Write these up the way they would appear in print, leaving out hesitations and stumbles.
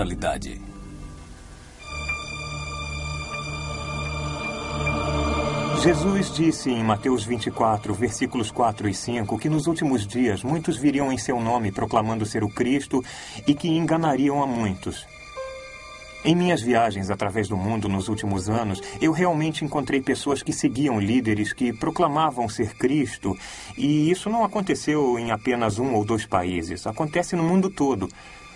espiritualidade. Jesus disse em Mateus 24, versículos 4 e 5, que nos últimos dias muitos viriam em seu nome proclamando ser o Cristo e que enganariam a muitos. Em minhas viagens através do mundo nos últimos anos, eu realmente encontrei pessoas que seguiam líderes que proclamavam ser Cristo, e isso não aconteceu em apenas 1 ou 2 países, acontece no mundo todo.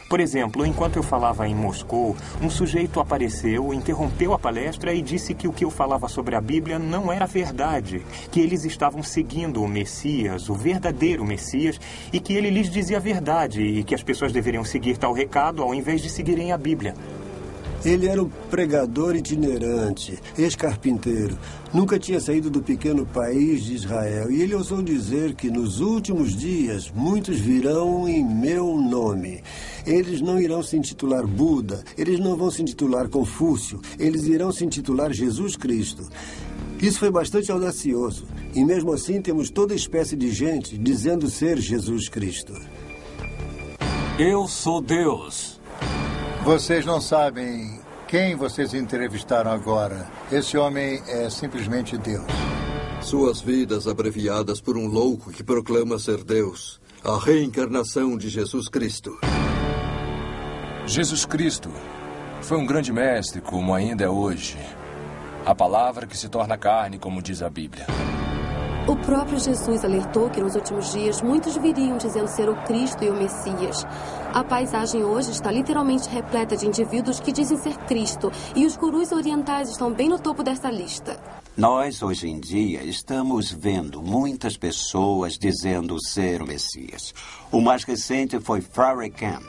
Por exemplo, enquanto eu falava em Moscou, um sujeito apareceu, interrompeu a palestra e disse que o que eu falava sobre a Bíblia não era verdade, que eles estavam seguindo o Messias, o verdadeiro Messias, e que ele lhes dizia a verdade e que as pessoas deveriam seguir tal recado ao invés de seguirem a Bíblia. Ele era um pregador itinerante, ex-carpinteiro. Nunca tinha saído do pequeno país de Israel. E ele ousou dizer que nos últimos dias muitos virão em meu nome. Eles não irão se intitular Buda, eles não vão se intitular Confúcio, eles irão se intitular Jesus Cristo. Isso foi bastante audacioso. E mesmo assim temos toda espécie de gente dizendo ser Jesus Cristo. Eu sou Deus. Vocês não sabem quem vocês entrevistaram agora. Esse homem é simplesmente Deus. Suas vidas abreviadas por um louco que proclama ser Deus. A reencarnação de Jesus Cristo. Jesus Cristo foi um grande mestre, como ainda é hoje. A palavra que se torna carne, como diz a Bíblia. O próprio Jesus alertou que nos últimos dias muitos viriam dizendo ser o Cristo e o Messias. A paisagem hoje está literalmente repleta de indivíduos que dizem ser Cristo, e os gurus orientais estão bem no topo dessa lista. Nós, hoje em dia, estamos vendo muitas pessoas dizendo ser o Messias. O mais recente foi Farrakhan,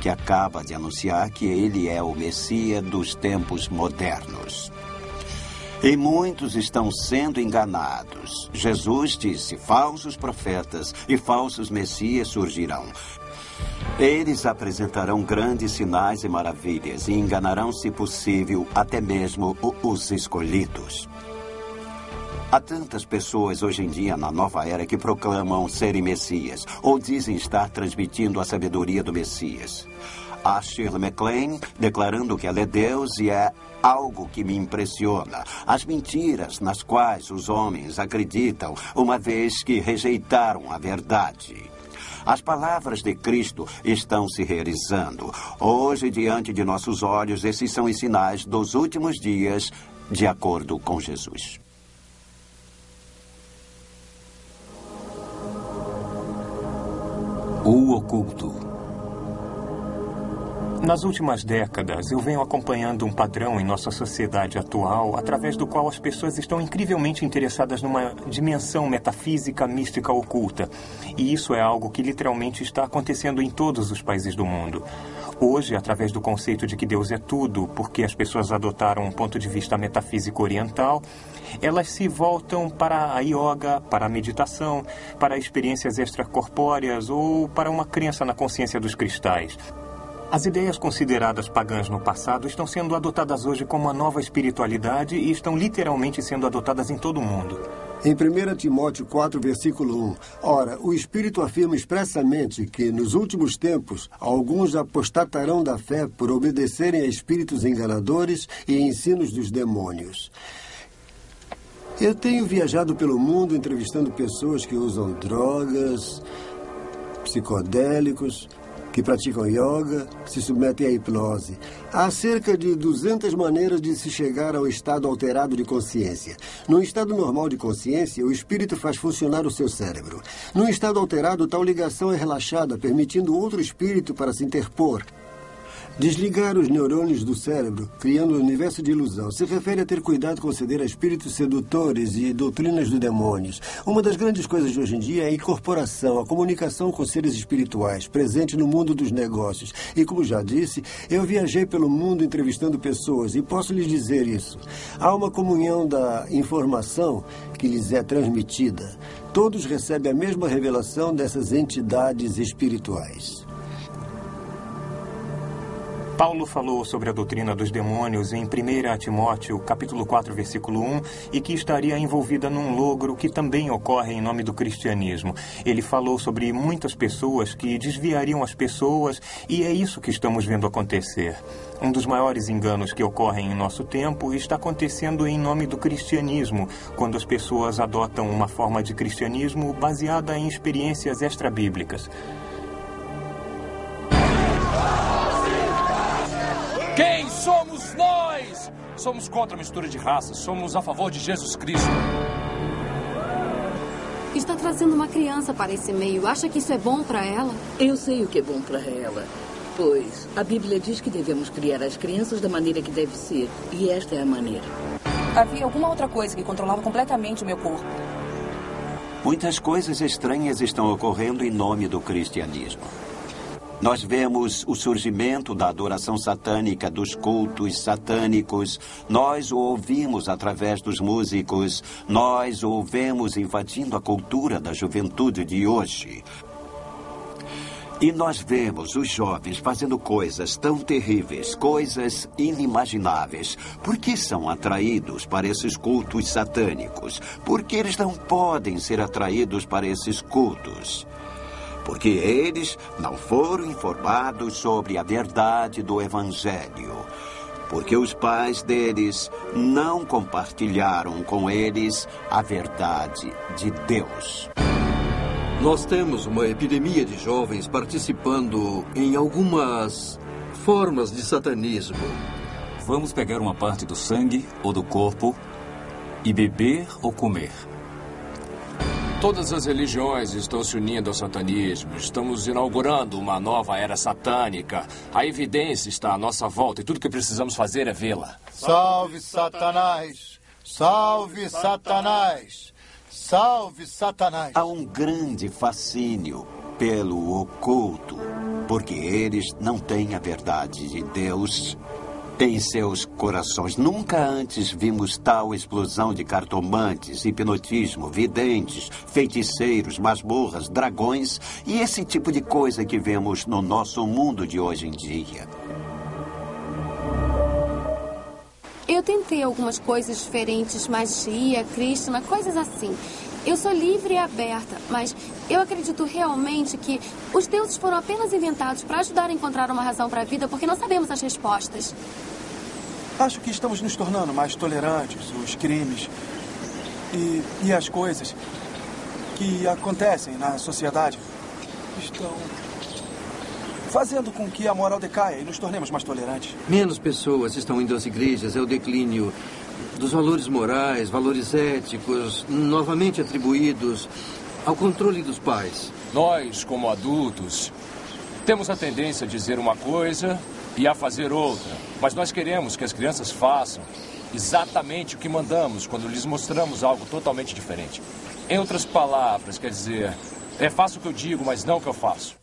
que acaba de anunciar que ele é o Messias dos tempos modernos. E muitos estão sendo enganados. Jesus disse: falsos profetas e falsos messias surgirão. Eles apresentarão grandes sinais e maravilhas e enganarão, se possível, até mesmo os escolhidos. Há tantas pessoas hoje em dia na nova era que proclamam serem messias ou dizem estar transmitindo a sabedoria do Messias. A Shirley MacLaine declarando que ela é Deus e é algo que me impressiona. As mentiras nas quais os homens acreditam, uma vez que rejeitaram a verdade. As palavras de Cristo estão se realizando. Hoje, diante de nossos olhos, esses são os sinais dos últimos dias, de acordo com Jesus. O oculto. Nas últimas décadas, eu venho acompanhando um padrão em nossa sociedade atual, através do qual as pessoas estão incrivelmente interessadas numa dimensão metafísica, mística, oculta. E isso é algo que literalmente está acontecendo em todos os países do mundo. Hoje, através do conceito de que Deus é tudo, porque as pessoas adotaram um ponto de vista metafísico oriental, elas se voltam para a yoga, para a meditação, para experiências extracorpóreas ou para uma crença na consciência dos cristais. As ideias consideradas pagãs no passado estão sendo adotadas hoje como uma nova espiritualidade e estão literalmente sendo adotadas em todo o mundo. Em 1 Timóteo 4, versículo 1, ora, o Espírito afirma expressamente que, nos últimos tempos, alguns apostatarão da fé por obedecerem a espíritos enganadores e ensinos dos demônios. Eu tenho viajado pelo mundo entrevistando pessoas que usam drogas, psicodélicos, que praticam yoga, se submetem à hipnose. Há cerca de 200 maneiras de se chegar ao estado alterado de consciência. No estado normal de consciência, o espírito faz funcionar o seu cérebro. No estado alterado, tal ligação é relaxada, permitindo outro espírito para se interpor. Desligar os neurônios do cérebro, criando um universo de ilusão, se refere a ter cuidado com ceder a espíritos sedutores e doutrinas dos demônios. Uma das grandes coisas de hoje em dia é a incorporação, a comunicação com seres espirituais, presente no mundo dos negócios. E como já disse, eu viajei pelo mundo entrevistando pessoas e posso lhes dizer isso. Há uma comunhão da informação que lhes é transmitida. Todos recebem a mesma revelação dessas entidades espirituais. Paulo falou sobre a doutrina dos demônios em 1 Timóteo, capítulo 4, versículo 1, e que estaria envolvida num logro que também ocorre em nome do cristianismo. Ele falou sobre muitas pessoas que desviariam as pessoas, e é isso que estamos vendo acontecer. Um dos maiores enganos que ocorrem em nosso tempo está acontecendo em nome do cristianismo, quando as pessoas adotam uma forma de cristianismo baseada em experiências extrabíblicas. Quem somos nós? Somos contra a mistura de raças. Somos a favor de Jesus Cristo. Está trazendo uma criança para esse meio. Acha que isso é bom para ela? Eu sei o que é bom para ela. Pois a Bíblia diz que devemos criar as crianças da maneira que deve ser. E esta é a maneira. Havia alguma outra coisa que controlava completamente o meu corpo. Muitas coisas estranhas estão ocorrendo em nome do cristianismo. Nós vemos o surgimento da adoração satânica, dos cultos satânicos. Nós o ouvimos através dos músicos. Nós o vemos invadindo a cultura da juventude de hoje. E nós vemos os jovens fazendo coisas tão terríveis, coisas inimagináveis. Por que são atraídos para esses cultos satânicos? Por que eles não podem ser atraídos para esses cultos? Porque eles não foram informados sobre a verdade do Evangelho. Porque os pais deles não compartilharam com eles a verdade de Deus. Nós temos uma epidemia de jovens participando em algumas formas de satanismo. Vamos pegar uma parte do sangue ou do corpo e beber ou comer. Todas as religiões estão se unindo ao satanismo. Estamos inaugurando uma nova era satânica. A evidência está à nossa volta e tudo que precisamos fazer é vê-la. Salve Satanás! Salve Satanás! Salve Satanás! Há um grande fascínio pelo oculto, porque eles não têm a verdade de Deus em seus corações. Nunca antes vimos tal explosão de cartomantes, hipnotismo, videntes, feiticeiros, masmorras, dragões e esse tipo de coisa que vemos no nosso mundo de hoje em dia. Eu tentei algumas coisas diferentes, magia, Krishna, coisas assim. Eu sou livre e aberta, mas eu acredito realmente que os deuses foram apenas inventados para ajudar a encontrar uma razão para a vida, porque não sabemos as respostas. Acho que estamos nos tornando mais tolerantes. Os crimes e as coisas que acontecem na sociedade estão fazendo com que a moral decaia e nos tornemos mais tolerantes. Menos pessoas estão indo às igrejas, é o declínio dos valores morais, valores éticos, novamente atribuídos ao controle dos pais. Nós, como adultos, temos a tendência a dizer uma coisa e a fazer outra. Mas nós queremos que as crianças façam exatamente o que mandamos quando lhes mostramos algo totalmente diferente. Em outras palavras, quer dizer, faço o que eu digo, mas não o que eu faço.